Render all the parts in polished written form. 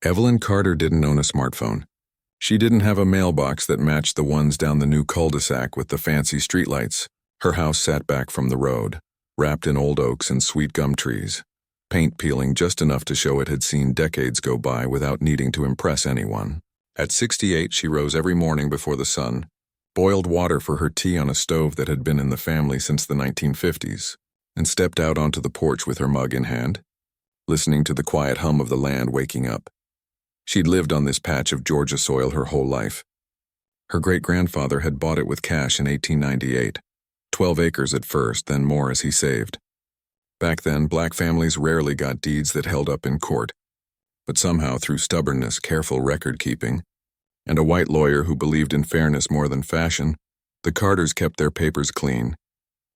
Evelyn Carter didn't own a smartphone. She didn't have a mailbox that matched the ones down the new cul-de-sac with the fancy streetlights. Her house sat back from the road, wrapped in old oaks and sweet gum trees, paint peeling just enough to show it had seen decades go by without needing to impress anyone. At 68, she rose every morning before the sun, boiled water for her tea on a stove that had been in the family since the 1950s, and stepped out onto the porch with her mug in hand, listening to the quiet hum of the land waking up. She'd lived on this patch of Georgia soil her whole life. Her great-grandfather had bought it with cash in 1898, 12 acres at first, then more as he saved. Back then, black families rarely got deeds that held up in court, but somehow through stubbornness, careful record-keeping, and a white lawyer who believed in fairness more than fashion, the Carters kept their papers clean.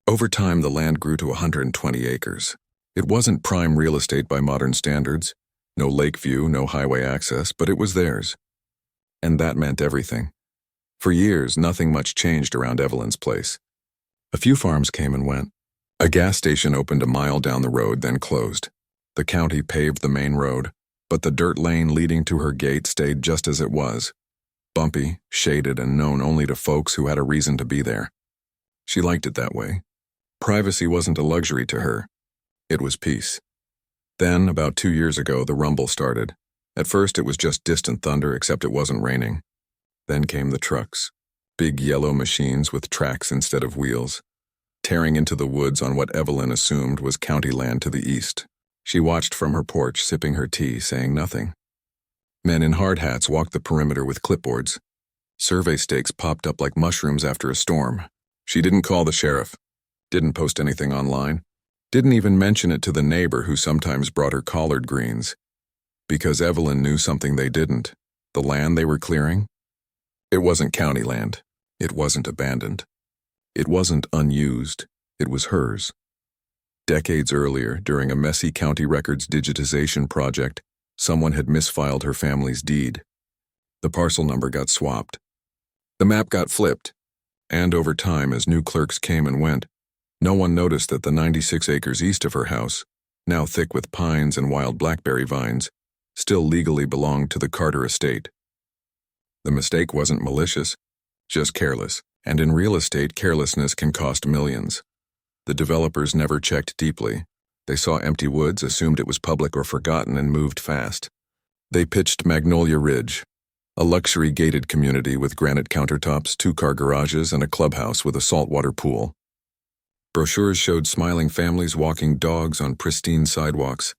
Over time, the land grew to 120 acres. It wasn't prime real estate by modern standards, no lake view, no highway access, but it was theirs. And that meant everything. For years, nothing much changed around Evelyn's place. A few farms came and went. A gas station opened a mile down the road, then closed. The county paved the main road, but the dirt lane leading to her gate stayed just as it was, bumpy, shaded, and known only to folks who had a reason to be there. She liked it that way. Privacy wasn't a luxury to her. It was peace. Then, about 2 years ago, the rumble started. At first, it was just distant thunder, except it wasn't raining. Then came the trucks, big yellow machines with tracks instead of wheels, tearing into the woods on what Evelyn assumed was county land to the east. She watched from her porch, sipping her tea, saying nothing. Men in hard hats walked the perimeter with clipboards. Survey stakes popped up like mushrooms after a storm. She didn't call the sheriff, didn't post anything online, didn't even mention it to the neighbor who sometimes brought her collard greens. Because Evelyn knew something they didn't. The land they were clearing? It wasn't county land. It wasn't abandoned. It wasn't unused. It was hers. Decades earlier, during a messy county records digitization project, someone had misfiled her family's deed. The parcel number got swapped. The map got flipped. And over time, as new clerks came and went, no one noticed that the 96 acres east of her house, now thick with pines and wild blackberry vines, still legally belonged to the Carter estate. The mistake wasn't malicious, just careless, and in real estate, carelessness can cost millions. The developers never checked deeply. They saw empty woods, assumed it was public or forgotten, and moved fast. They pitched Magnolia Ridge, a luxury gated community with granite countertops, 2-car garages, and a clubhouse with a saltwater pool. Brochures showed smiling families walking dogs on pristine sidewalks.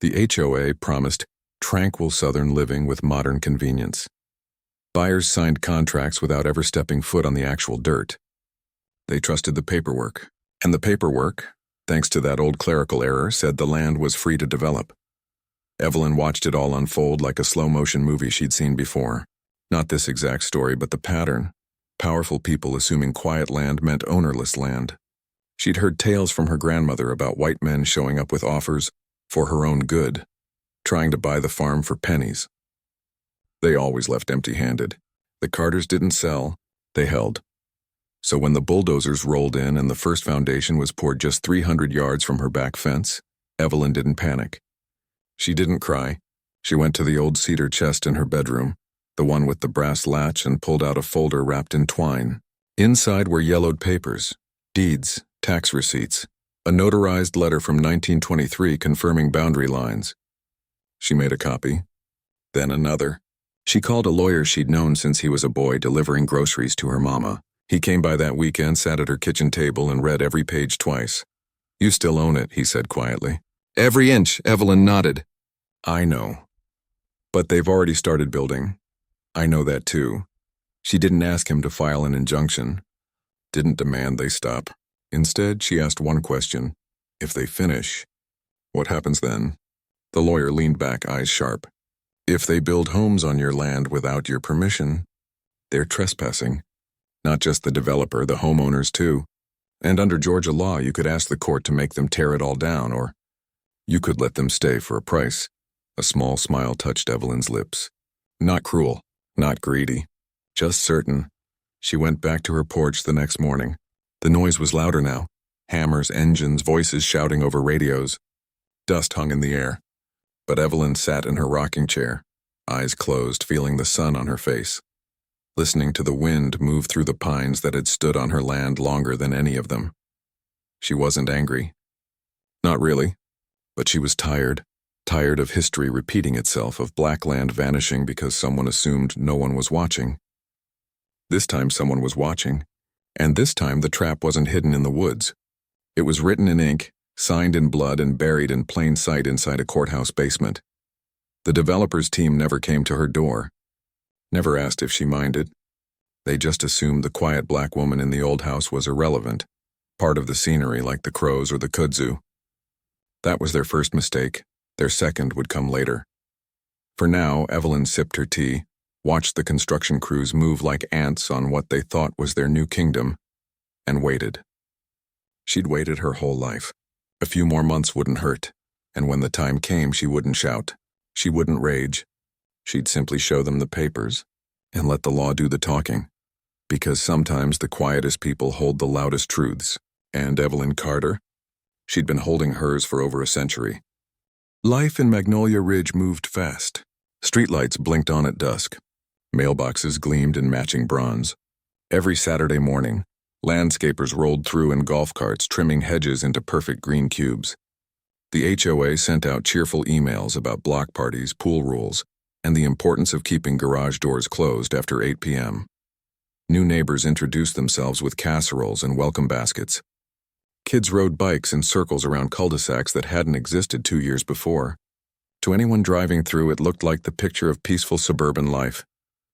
The HOA promised tranquil southern living with modern convenience. Buyers signed contracts without ever stepping foot on the actual dirt. They trusted the paperwork, and the paperwork, thanks to that old clerical error, said the land was free to develop. Evelyn watched it all unfold like a slow-motion movie she'd seen before. Not this exact story, but the pattern. Powerful people assuming quiet land meant ownerless land. She'd heard tales from her grandmother about white men showing up with offers for her own good, trying to buy the farm for pennies. They always left empty-handed. The Carters didn't sell, they held. So when the bulldozers rolled in and the first foundation was poured just 300 yards from her back fence, Evelyn didn't panic. She didn't cry. She went to the old cedar chest in her bedroom, the one with the brass latch, and pulled out a folder wrapped in twine. Inside were yellowed papers, deeds, tax receipts, a notarized letter from 1923 confirming boundary lines. She made a copy, then another. She called a lawyer she'd known since he was a boy delivering groceries to her mama. He came by that weekend, sat at her kitchen table, and read every page twice. "You still own it," he said quietly. "Every inch," Evelyn nodded. "I know. But they've already started building. I know that too." She didn't ask him to file an injunction, didn't demand they stop. Instead, she asked one question. If they finish, what happens then? The lawyer leaned back, eyes sharp. If they build homes on your land without your permission, they're trespassing. Not just the developer, the homeowners too. And under Georgia law, you could ask the court to make them tear it all down, or you could let them stay for a price. A small smile touched Evelyn's lips. Not cruel, not greedy, just certain. She went back to her porch the next morning. The noise was louder now. Hammers, engines, voices shouting over radios. Dust hung in the air. But Evelyn sat in her rocking chair, eyes closed, feeling the sun on her face, listening to the wind move through the pines that had stood on her land longer than any of them. She wasn't angry. Not really. But she was tired of history repeating itself, of black land vanishing because someone assumed no one was watching. This time someone was watching, and this time the trap wasn't hidden in the woods. It was written in ink, signed in blood, and buried in plain sight inside a courthouse basement. The developers team never came to her door, never asked if she minded. They just assumed the quiet black woman in the old house was irrelevant, part of the scenery like the crows or the kudzu. That was their first mistake. Their second would come later. For now, Evelyn sipped her tea, watched the construction crews move like ants on what they thought was their new kingdom, and waited. She'd waited her whole life. A few more months wouldn't hurt, and when the time came, she wouldn't shout. She wouldn't rage. She'd simply show them the papers and let the law do the talking, because sometimes the quietest people hold the loudest truths. And Evelyn Carter? She'd been holding hers for over a century. Life in Magnolia Ridge moved fast. Streetlights blinked on at dusk. Mailboxes gleamed in matching bronze. Every Saturday morning, landscapers rolled through in golf carts, trimming hedges into perfect green cubes. The HOA sent out cheerful emails about block parties, pool rules, and the importance of keeping garage doors closed after 8 p.m. New neighbors introduced themselves with casseroles and welcome baskets. Kids rode bikes in circles around cul-de-sacs that hadn't existed 2 years before. To anyone driving through, it looked like the picture of peaceful suburban life.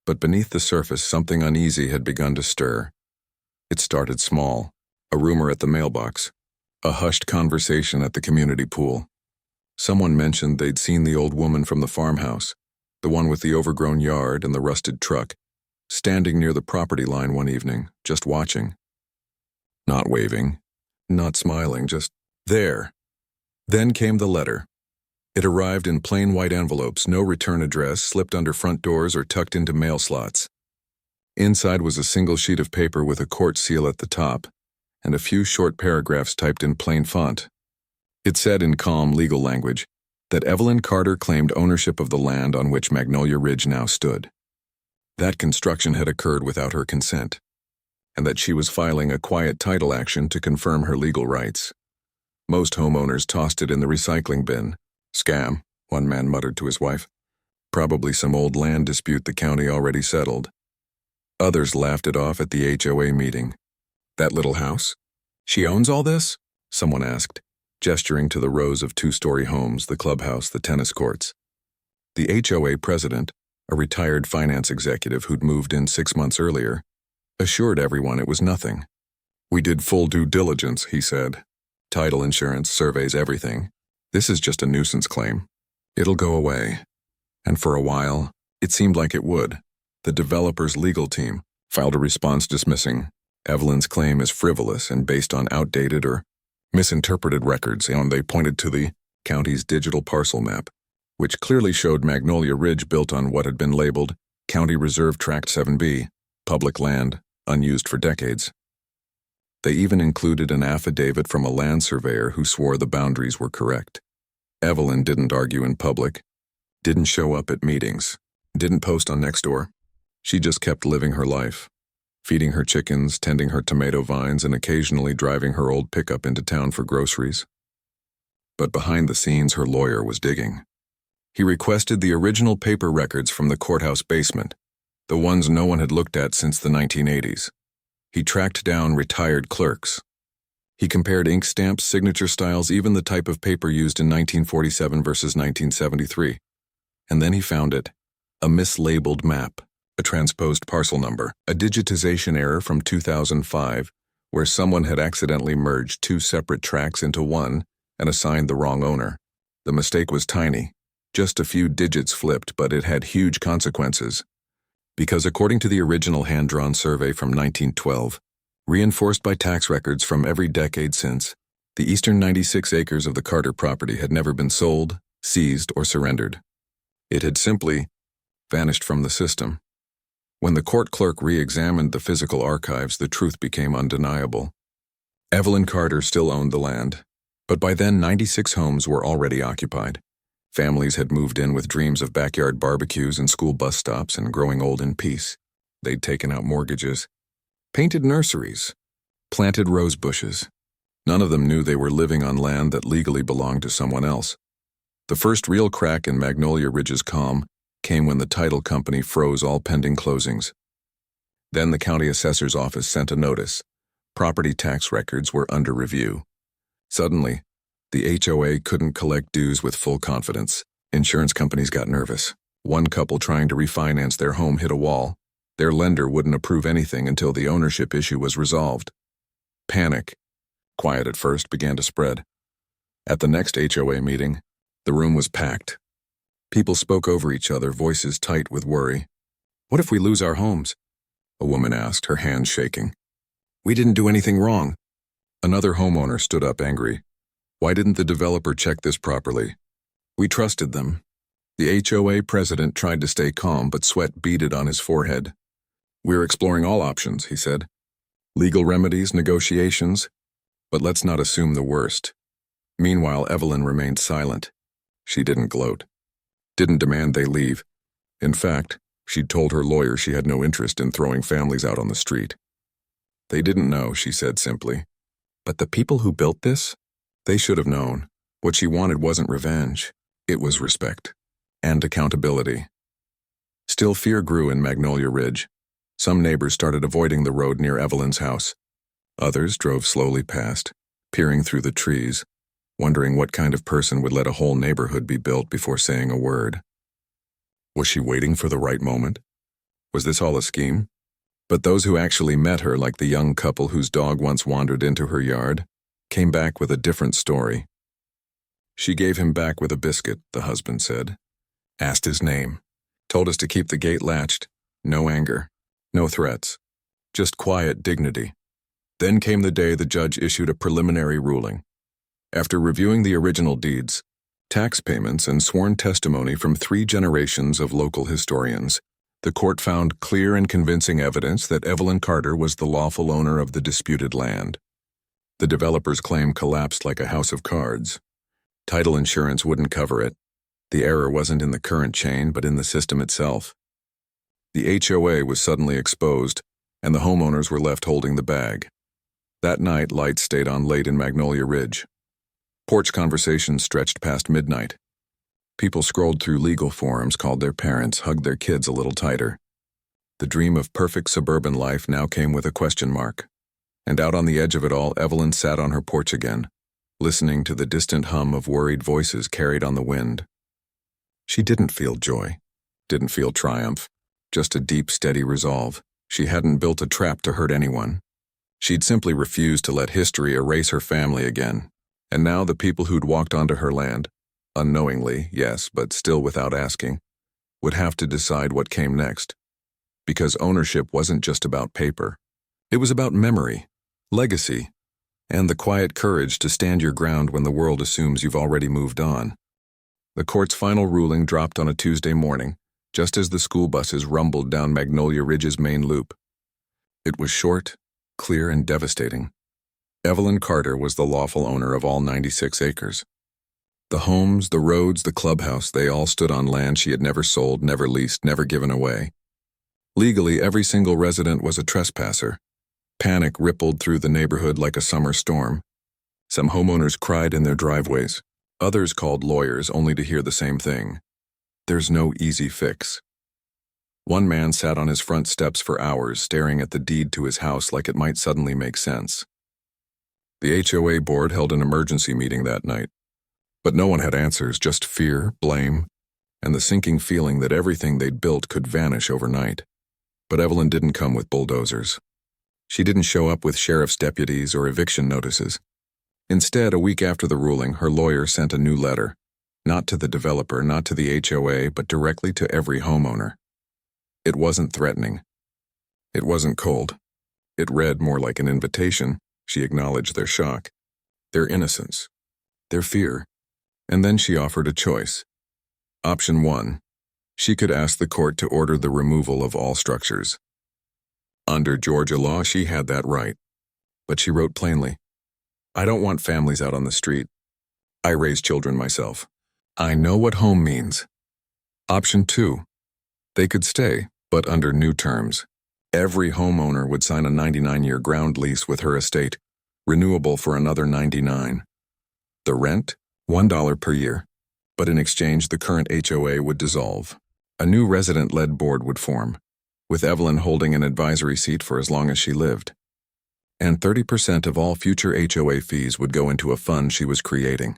But beneath the surface, something uneasy had begun to stir. It started small, a rumor at the mailbox, a hushed conversation at the community pool. Someone mentioned they'd seen the old woman from the farmhouse, the one with the overgrown yard and the rusted truck, standing near the property line one evening, just watching. Not waving, not smiling, just there. Then came the letter. It arrived in plain white envelopes, no return address, slipped under front doors or tucked into mail slots. Inside was a single sheet of paper with a court seal at the top, and a few short paragraphs typed in plain font. It said in calm legal language that Evelyn Carter claimed ownership of the land on which Magnolia Ridge now stood. That construction had occurred without her consent, and that she was filing a quiet title action to confirm her legal rights. Most homeowners tossed it in the recycling bin. Scam, one man muttered to his wife. Probably some old land dispute the county already settled. Others laughed it off at the HOA meeting. That little house? She owns all this? Someone asked, gesturing to the rows of two-story homes, the clubhouse, the tennis courts. The HOA president, a retired finance executive who'd moved in 6 months earlier, assured everyone it was nothing. We did full due diligence, he said. Title insurance, surveys, everything. This is just a nuisance claim. It'll go away. And for a while, it seemed like it would. The developer's legal team filed a response dismissing Evelyn's claim as frivolous and based on outdated or misinterpreted records, and they pointed to the county's digital parcel map, which clearly showed Magnolia Ridge built on what had been labeled County Reserve Tract 7B, public land, unused for decades. They even included an affidavit from a land surveyor who swore the boundaries were correct. Evelyn didn't argue in public, didn't show up at meetings, didn't post on Nextdoor. She just kept living her life, feeding her chickens, tending her tomato vines, and occasionally driving her old pickup into town for groceries. But behind the scenes, her lawyer was digging. He requested the original paper records from the courthouse basement, the ones no one had looked at since the 1980s. He tracked down retired clerks. He compared ink stamps, signature styles, even the type of paper used in 1947 versus 1973. And then he found it, a mislabeled map, a transposed parcel number, a digitization error from 2005, where someone had accidentally merged two separate tracts into one and assigned the wrong owner. The mistake was tiny, just a few digits flipped, but it had huge consequences. Because according to the original hand-drawn survey from 1912, reinforced by tax records from every decade since, the eastern 96 acres of the Carter property had never been sold, seized, or surrendered. It had simply vanished from the system. When the court clerk re-examined the physical archives, the truth became undeniable. Evelyn Carter still owned the land, but by then 96 homes were already occupied. Families had moved in with dreams of backyard barbecues and school bus stops and growing old in peace. They'd taken out mortgages, painted nurseries, planted rose bushes. None of them knew they were living on land that legally belonged to someone else. The first real crack in Magnolia Ridge's calm came when the title company froze all pending closings. Then the county assessor's office sent a notice. Property tax records were under review. Suddenly, the HOA couldn't collect dues with full confidence. Insurance companies got nervous. One couple trying to refinance their home hit a wall. Their lender wouldn't approve anything until the ownership issue was resolved. Panic, quiet at first, began to spread. At the next HOA meeting, the room was packed. People spoke over each other, voices tight with worry. "What if we lose our homes?" a woman asked, her hands shaking. "We didn't do anything wrong." Another homeowner stood up angry. "Why didn't the developer check this properly? We trusted them." The HOA president tried to stay calm, but sweat beaded on his forehead. "We're exploring all options," he said. "Legal remedies, negotiations, but let's not assume the worst." Meanwhile, Evelyn remained silent. She didn't gloat, didn't demand they leave. In fact, she'd told her lawyer she had no interest in throwing families out on the street. "They didn't know," she said simply. "But the people who built this? They should have known. What she wanted wasn't revenge. It was respect. And accountability." Still, fear grew in Magnolia Ridge. Some neighbors started avoiding the road near Evelyn's house. Others drove slowly past, peering through the trees, wondering what kind of person would let a whole neighborhood be built before saying a word. Was she waiting for the right moment? Was this all a scheme? But those who actually met her, like the young couple whose dog once wandered into her yard, came back with a different story. "She gave him back with a biscuit," the husband said. "Asked his name. Told us to keep the gate latched. No anger. No threats. Just quiet dignity." Then came the day the judge issued a preliminary ruling. After reviewing the original deeds, tax payments, and sworn testimony from 3 generations of local historians, the court found clear and convincing evidence that Evelyn Carter was the lawful owner of the disputed land. The developer's claim collapsed like a house of cards. Title insurance wouldn't cover it. The error wasn't in the current chain, but in the system itself. The HOA was suddenly exposed, and the homeowners were left holding the bag. That night, lights stayed on late in Magnolia Ridge. Porch conversations stretched past midnight. People scrolled through legal forums, called their parents, hugged their kids a little tighter. The dream of perfect suburban life now came with a question mark. And out on the edge of it all, Evelyn sat on her porch again, listening to the distant hum of worried voices carried on the wind. She didn't feel joy, didn't feel triumph, just a deep, steady resolve. She hadn't built a trap to hurt anyone. She'd simply refused to let history erase her family again. And now the people who'd walked onto her land, unknowingly, yes, but still without asking, would have to decide what came next. Because ownership wasn't just about paper. It was about memory, legacy, and the quiet courage to stand your ground when the world assumes you've already moved on. The court's final ruling dropped on a Tuesday morning, just as the school buses rumbled down Magnolia Ridge's main loop. It was short, clear, and devastating. Evelyn Carter was the lawful owner of all 96 acres. The homes, the roads, the clubhouse, they all stood on land she had never sold, never leased, never given away. Legally, every single resident was a trespasser. Panic rippled through the neighborhood like a summer storm. Some homeowners cried in their driveways. Others called lawyers only to hear the same thing. There's no easy fix. One man sat on his front steps for hours, staring at the deed to his house like it might suddenly make sense. The HOA board held an emergency meeting that night. But no one had answers, just fear, blame, and the sinking feeling that everything they'd built could vanish overnight. But Evelyn didn't come with bulldozers. She didn't show up with sheriff's deputies or eviction notices. Instead, a week after the ruling, her lawyer sent a new letter, not to the developer, not to the HOA, but directly to every homeowner. It wasn't threatening. It wasn't cold. It read more like an invitation. She acknowledged their shock, their innocence, their fear, and then she offered a choice. Option 1. She could ask the court to order the removal of all structures. Under Georgia law, she had that right. But she wrote plainly, "I don't want families out on the street. I raise children myself. I know what home means. Option 2. They could stay, but under new terms. Every homeowner would sign a 99-year ground lease with her estate, renewable for another 99. The rent? $1 per year. But in exchange, the current HOA would dissolve. A new resident-led board would form, with Evelyn holding an advisory seat for as long as she lived. And 30% of all future HOA fees would go into a fund she was creating.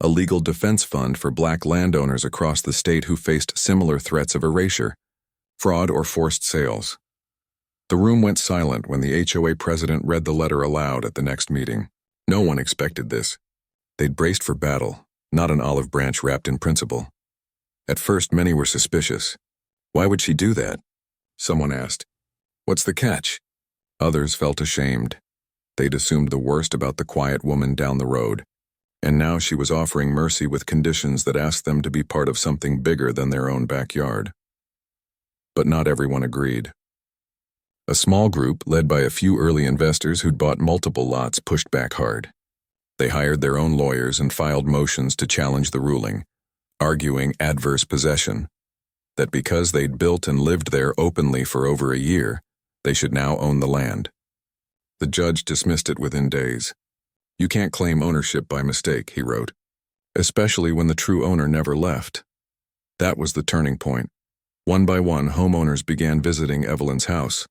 A legal defense fund for black landowners across the state who faced similar threats of erasure, fraud, or forced sales. The room went silent when the HOA president read the letter aloud at the next meeting. No one expected this. They'd braced for battle, not an olive branch wrapped in principle. At first, many were suspicious. Why would she do that? Someone asked. What's the catch? Others felt ashamed. They'd assumed the worst about the quiet woman down the road. And now she was offering mercy with conditions that asked them to be part of something bigger than their own backyard. But not everyone agreed. A small group, led by a few early investors who'd bought multiple lots, pushed back hard. They hired their own lawyers and filed motions to challenge the ruling, arguing adverse possession, that because they'd built and lived there openly for over a year, they should now own the land. The judge dismissed it within days. You can't claim ownership by mistake, he wrote, especially when the true owner never left. That was the turning point. One by one, homeowners began visiting Evelyn's house,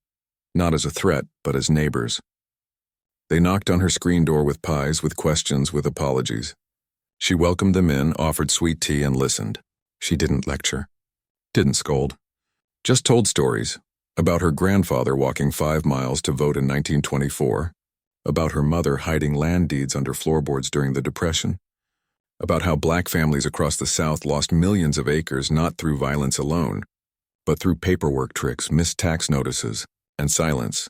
not as a threat, but as neighbors. They knocked on her screen door with pies, with questions, with apologies. She welcomed them in, offered sweet tea, and listened. She didn't lecture, didn't scold, just told stories about her grandfather walking 5 miles to vote in 1924, about her mother hiding land deeds under floorboards during the Depression, about how black families across the South lost millions of acres not through violence alone, but through paperwork tricks, missed tax notices, and silence.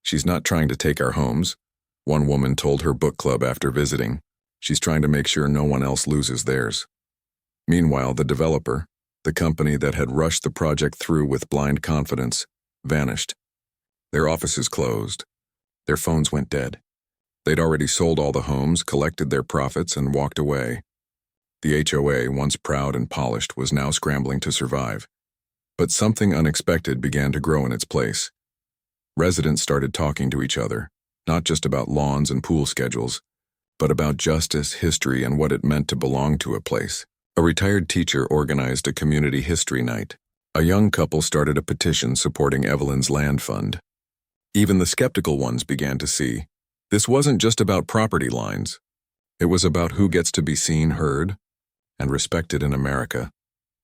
She's not trying to take our homes, one woman told her book club after visiting. She's trying to make sure no one else loses theirs. Meanwhile, the developer, the company that had rushed the project through with blind confidence, vanished. Their offices closed. Their phones went dead. They'd already sold all the homes, collected their profits, and walked away. The HOA, once proud and polished, was now scrambling to survive. But something unexpected began to grow in its place. Residents started talking to each other, not just about lawns and pool schedules, but about justice, history, and what it meant to belong to a place. A retired teacher organized a community history night. A young couple started a petition supporting Evelyn's land fund. Even the skeptical ones began to see this wasn't just about property lines. It was about who gets to be seen, heard, and respected in America.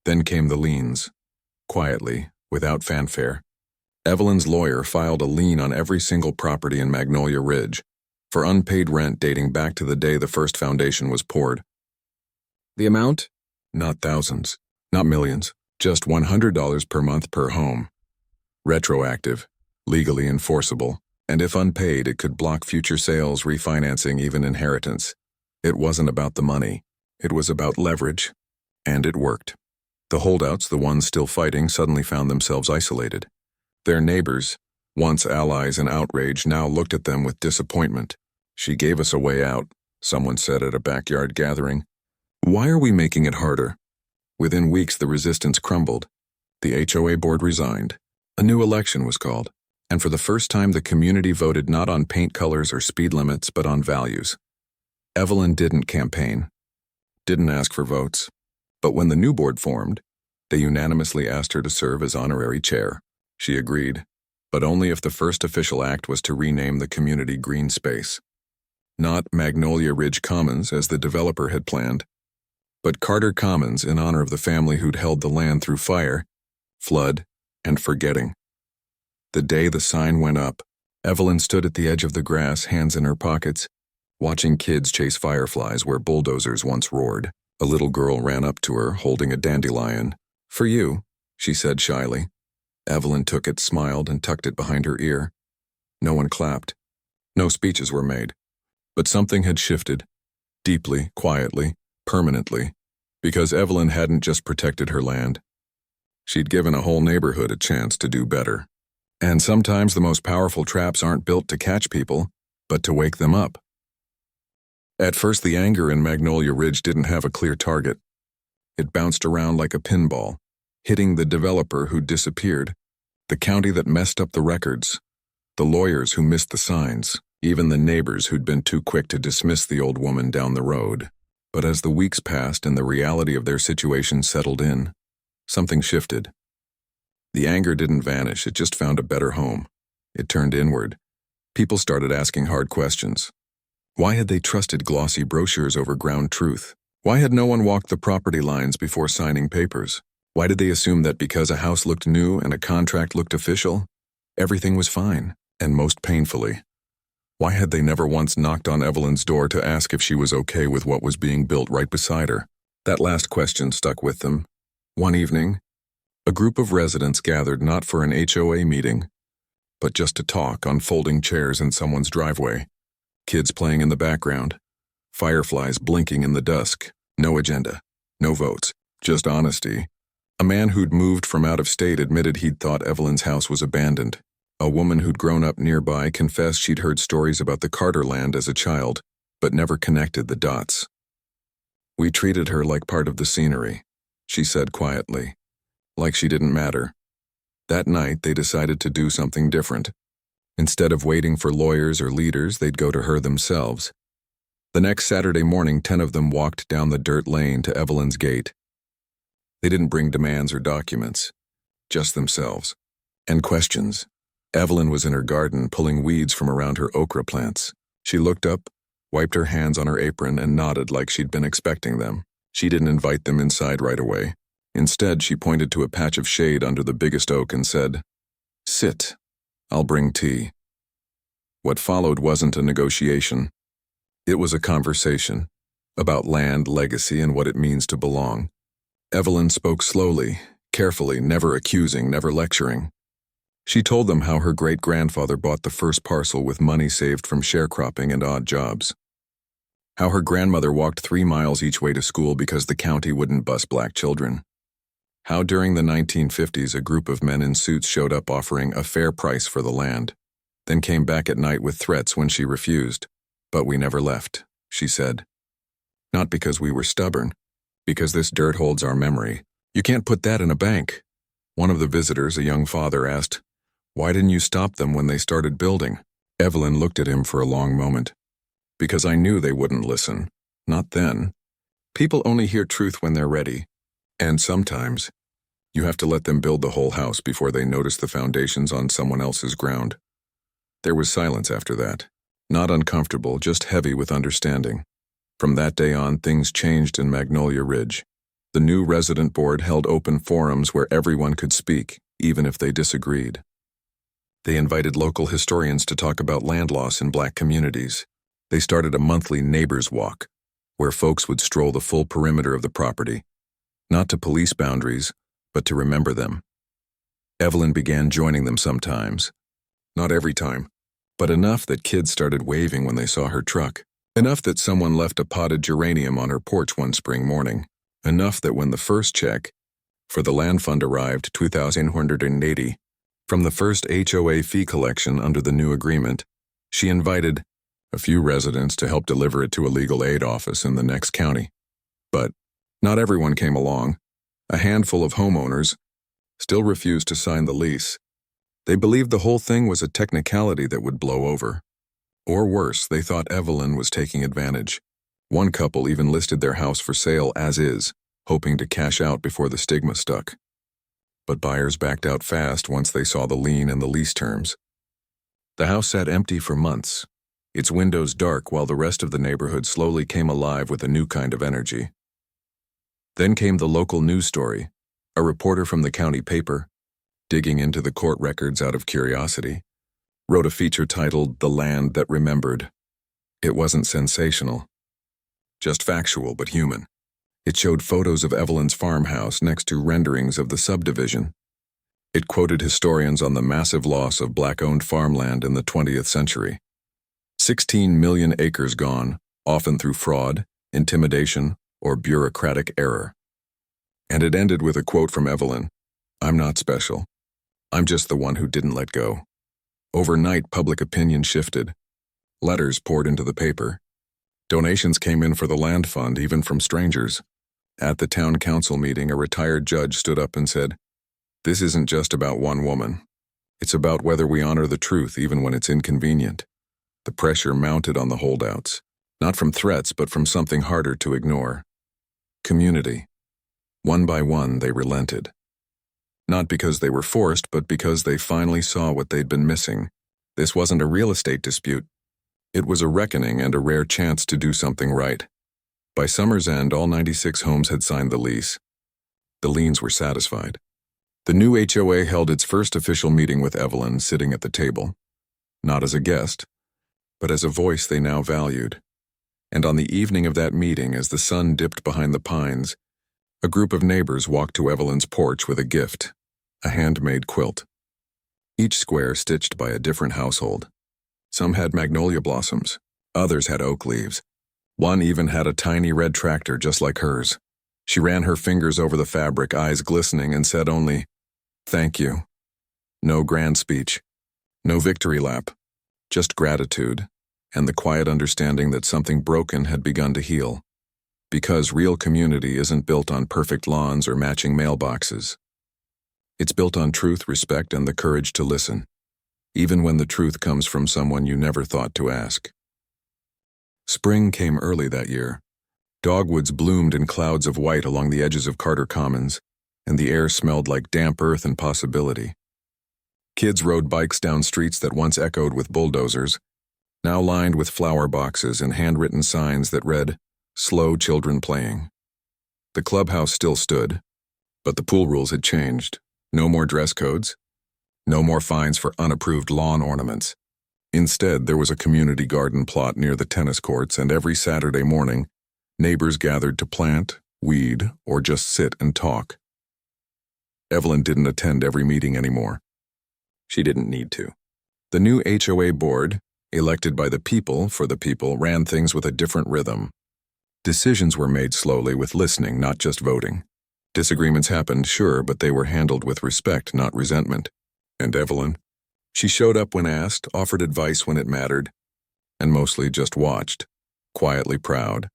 Then came the liens. Quietly, without fanfare, Evelyn's lawyer filed a lien on every single property in Magnolia Ridge for unpaid rent dating back to the day the first foundation was poured. The amount? Not thousands, not millions, just $100 per month per home. Retroactive, legally enforceable, and if unpaid, it could block future sales, refinancing, even inheritance. It wasn't about the money. It was about leverage, and it worked. The holdouts, the ones still fighting, suddenly found themselves isolated. Their neighbors, once allies in outrage, now looked at them with disappointment. She gave us a way out, someone said at a backyard gathering. Why are we making it harder? Within weeks, the resistance crumbled. The HOA board resigned. A new election was called, and for the first time, the community voted not on paint colors or speed limits, but on values. Evelyn didn't campaign, didn't ask for votes, but when the new board formed, they unanimously asked her to serve as honorary chair. She agreed, but only if the first official act was to rename the community green space. Not Magnolia Ridge Commons, as the developer had planned, but Carter Commons, in honor of the family who'd held the land through fire, flood, and forgetting. The day the sign went up, Evelyn stood at the edge of the grass, hands in her pockets, watching kids chase fireflies where bulldozers once roared. A little girl ran up to her, holding a dandelion. "For you," she said shyly. Evelyn took it, smiled, and tucked it behind her ear. No one clapped. No speeches were made. But something had shifted, deeply, quietly, permanently, because Evelyn hadn't just protected her land. She'd given a whole neighborhood a chance to do better. And sometimes the most powerful traps aren't built to catch people, but to wake them up. At first, the anger in Magnolia Ridge didn't have a clear target. It bounced around like a pinball, hitting the developer who'd disappeared, the county that messed up the records, the lawyers who missed the signs, even the neighbors who'd been too quick to dismiss the old woman down the road. But as the weeks passed and the reality of their situation settled in, something shifted. The anger didn't vanish, it just found a better home. It turned inward. People started asking hard questions. Why had they trusted glossy brochures over ground truth? Why had no one walked the property lines before signing papers? Why did they assume that because a house looked new and a contract looked official, everything was fine, and most painfully? Why had they never once knocked on Evelyn's door to ask if she was okay with what was being built right beside her? That last question stuck with them. One evening, a group of residents gathered not for an HOA meeting, but just to talk on folding chairs in someone's driveway. Kids playing in the background, fireflies blinking in the dusk, no agenda, no votes, just honesty. A man who'd moved from out of state admitted he'd thought Evelyn's house was abandoned. A woman who'd grown up nearby confessed she'd heard stories about the Carter land as a child, but never connected the dots. "We treated her like part of the scenery," she said quietly, like she didn't matter. That night, they decided to do something different. Instead of waiting for lawyers or leaders, they'd go to her themselves. The next Saturday morning, 10 of them walked down the dirt lane to Evelyn's gate. They didn't bring demands or documents, just themselves. And questions. Evelyn was in her garden pulling weeds from around her okra plants. She looked up, wiped her hands on her apron, and nodded like she'd been expecting them. She didn't invite them inside right away. Instead, she pointed to a patch of shade under the biggest oak and said, "Sit. I'll bring tea." What followed wasn't a negotiation. It was a conversation about land, legacy, and what it means to belong. Evelyn spoke slowly, carefully, never accusing, never lecturing. She told them how her great-grandfather bought the first parcel with money saved from sharecropping and odd jobs. How her grandmother walked 3 miles each way to school because the county wouldn't bus black children. How during the 1950s a group of men in suits showed up offering a fair price for the land, then came back at night with threats when she refused. "But we never left," she said. "Not because we were stubborn, because this dirt holds our memory. You can't put that in a bank." One of the visitors, a young father, asked, "Why didn't you stop them when they started building?" Evelyn looked at him for a long moment. "Because I knew they wouldn't listen. Not then. People only hear truth when they're ready. And sometimes, you have to let them build the whole house before they notice the foundations on someone else's ground." There was silence after that. Not uncomfortable, just heavy with understanding. From that day on, things changed in Magnolia Ridge. The new resident board held open forums where everyone could speak, even if they disagreed. They invited local historians to talk about land loss in black communities. They started a monthly neighbors' walk, where folks would stroll the full perimeter of the property, not to police boundaries, but to remember them. Evelyn began joining them sometimes. Not every time, but enough that kids started waving when they saw her truck. Enough that someone left a potted geranium on her porch one spring morning. Enough that when the first check for the land fund arrived, $2,180, from the first HOA fee collection under the new agreement, she invited a few residents to help deliver it to a legal aid office in the next county. But not everyone came along. A handful of homeowners still refused to sign the lease. They believed the whole thing was a technicality that would blow over. Or worse, they thought Evelyn was taking advantage. One couple even listed their house for sale as is, hoping to cash out before the stigma stuck. But buyers backed out fast once they saw the lien and the lease terms. The house sat empty for months, its windows dark while the rest of the neighborhood slowly came alive with a new kind of energy. Then came the local news story. A reporter from the county paper, digging into the court records out of curiosity, wrote a feature titled "The Land That Remembered." It wasn't sensational, just factual but human. It showed photos of Evelyn's farmhouse next to renderings of the subdivision. It quoted historians on the massive loss of black-owned farmland in the 20th century. 16 million acres gone, often through fraud, intimidation, or bureaucratic error. And it ended with a quote from Evelyn, "I'm not special. I'm just the one who didn't let go." Overnight, public opinion shifted. Letters poured into the paper. Donations came in for the land fund, even from strangers. At the town council meeting, a retired judge stood up and said, "This isn't just about one woman. It's about whether we honor the truth even when it's inconvenient." The pressure mounted on the holdouts, not from threats but from something harder to ignore. Community. One by one, they relented. Not because they were forced, but because they finally saw what they'd been missing. This wasn't a real estate dispute. It was a reckoning and a rare chance to do something right. By summer's end, all 96 homes had signed the lease. The liens were satisfied. The new HOA held its first official meeting with Evelyn sitting at the table, not as a guest, but as a voice they now valued. And on the evening of that meeting, as the sun dipped behind the pines, a group of neighbors walked to Evelyn's porch with a gift, a handmade quilt. Each square stitched by a different household. Some had magnolia blossoms, others had oak leaves. One even had a tiny red tractor just like hers. She ran her fingers over the fabric, eyes glistening, and said only, "Thank you." No grand speech, no victory lap, just gratitude, and the quiet understanding that something broken had begun to heal. Because real community isn't built on perfect lawns or matching mailboxes. It's built on truth, respect, and the courage to listen, even when the truth comes from someone you never thought to ask. Spring came early that year. Dogwoods bloomed in clouds of white along the edges of Carter Commons, and the air smelled like damp earth and possibility. Kids rode bikes down streets that once echoed with bulldozers, now lined with flower boxes and handwritten signs that read, "Slow children playing." The clubhouse still stood, but the pool rules had changed. No more dress codes, no more fines for unapproved lawn ornaments. Instead, there was a community garden plot near the tennis courts, and every Saturday morning, neighbors gathered to plant, weed, or just sit and talk. Evelyn didn't attend every meeting anymore. She didn't need to. The new HOA board, elected by the people for the people, ran things with a different rhythm. Decisions were made slowly with listening, not just voting. Disagreements happened, sure, but they were handled with respect, not resentment. And Evelyn? She showed up when asked, offered advice when it mattered, and mostly just watched, quietly proud,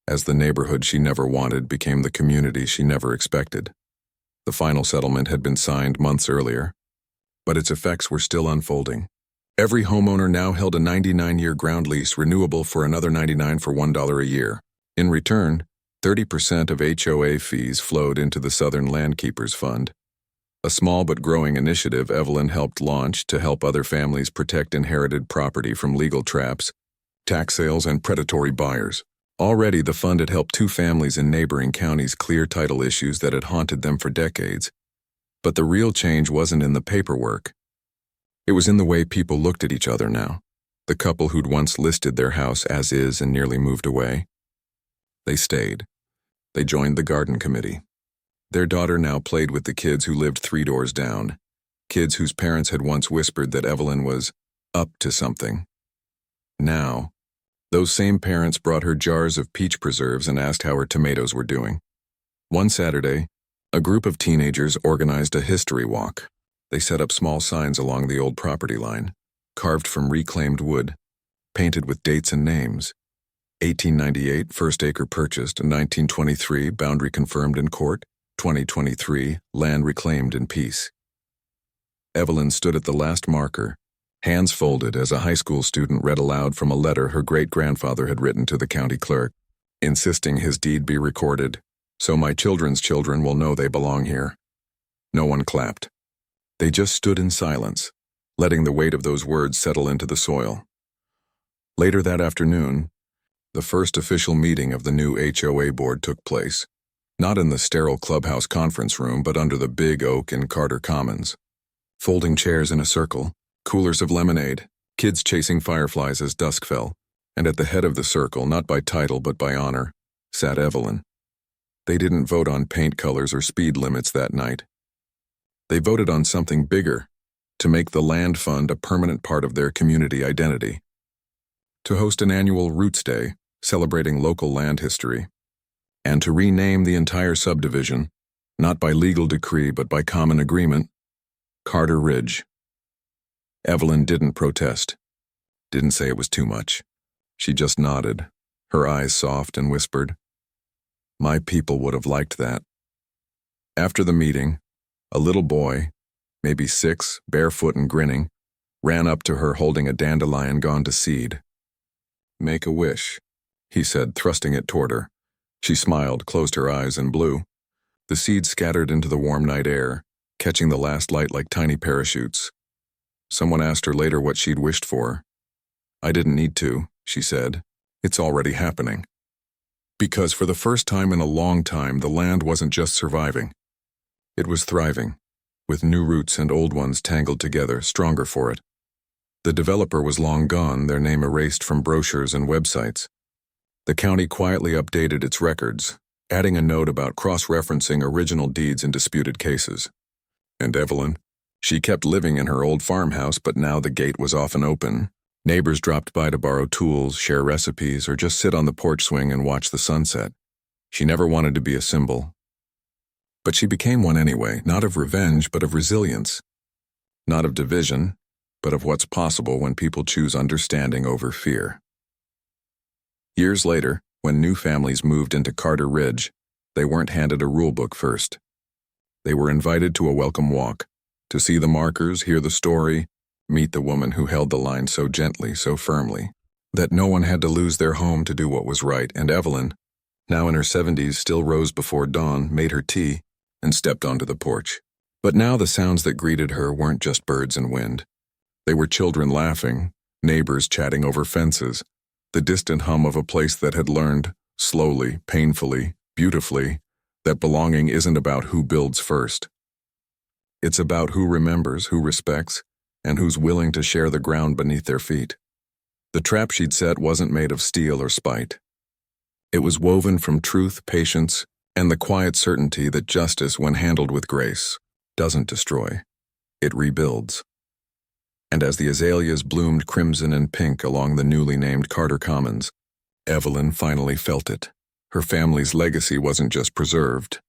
as the neighborhood she never wanted became the community she never expected. The final settlement had been signed months earlier, but its effects were still unfolding. Every homeowner now held a 99-year ground lease renewable for another 99 for $1 a year. In return, 30% of HOA fees flowed into the Southern Landkeepers Fund, a small but growing initiative Evelyn helped launch to help other families protect inherited property from legal traps, tax sales, and predatory buyers. Already, the fund had helped 2 families in neighboring counties clear title issues that had haunted them for decades. But the real change wasn't in the paperwork. It was in the way people looked at each other now. The couple who'd once listed their house as is and nearly moved away. They stayed. They joined the garden committee. Their daughter now played with the kids who lived 3 doors down, kids whose parents had once whispered that Evelyn was up to something. Now, those same parents brought her jars of peach preserves and asked how her tomatoes were doing. One Saturday, a group of teenagers organized a history walk. They set up small signs along the old property line, carved from reclaimed wood, painted with dates and names. 1898, first acre purchased. 1923, boundary confirmed in court. 2023, land reclaimed in peace. Evelyn stood at the last marker, hands folded as a high school student read aloud from a letter her great-grandfather had written to the county clerk, insisting his deed be recorded, so my children's children will know they belong here. No one clapped. They just stood in silence, letting the weight of those words settle into the soil. Later that afternoon, the first official meeting of the new HOA board took place. Not in the sterile clubhouse conference room, but under the big oak in Carter Commons. Folding chairs in a circle, coolers of lemonade, kids chasing fireflies as dusk fell, and at the head of the circle, not by title but by honor, sat Evelyn. They didn't vote on paint colors or speed limits that night. They voted on something bigger, to make the land fund a permanent part of their community identity. To host an annual Roots Day, celebrating local land history, and to rename the entire subdivision, not by legal decree but by common agreement, Carter Ridge. Evelyn didn't protest, didn't say it was too much. She just nodded, her eyes soft, and whispered, My people would have liked that. After the meeting, a little boy, maybe 6, barefoot and grinning, ran up to her holding a dandelion gone to seed. "Make a wish," he said, thrusting it toward her. She smiled, closed her eyes, and blew. The seed scattered into the warm night air, catching the last light like tiny parachutes. Someone asked her later what she'd wished for. "I didn't need to," she said. "It's already happening." Because for the first time in a long time, the land wasn't just surviving. It was thriving, with new roots and old ones tangled together, stronger for it. The developer was long gone, their name erased from brochures and websites. The county quietly updated its records, adding a note about cross-referencing original deeds in disputed cases. And Evelyn? She kept living in her old farmhouse, but now the gate was often open. Neighbors dropped by to borrow tools, share recipes, or just sit on the porch swing and watch the sunset. She never wanted to be a symbol. But she became one anyway, not of revenge, but of resilience. Not of division, but of what's possible when people choose understanding over fear. Years later, when new families moved into Carter Ridge, they weren't handed a rulebook first. They were invited to a welcome walk, to see the markers, hear the story, meet the woman who held the line so gently, so firmly, that no one had to lose their home to do what was right. And Evelyn, now in her 70s, still rose before dawn, made her tea, and stepped onto the porch. But now the sounds that greeted her weren't just birds and wind. They were children laughing, neighbors chatting over fences, the distant hum of a place that had learned, slowly, painfully, beautifully, that belonging isn't about who builds first. It's about who remembers, who respects, and who's willing to share the ground beneath their feet. The trap she'd set wasn't made of steel or spite. It was woven from truth, patience, and the quiet certainty that justice, when handled with grace, doesn't destroy. It rebuilds. And as the azaleas bloomed crimson and pink along the newly named Carter Commons, Evelyn finally felt it. Her family's legacy wasn't just preserved.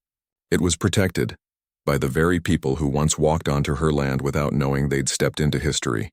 It was protected by the very people who once walked onto her land without knowing they'd stepped into history.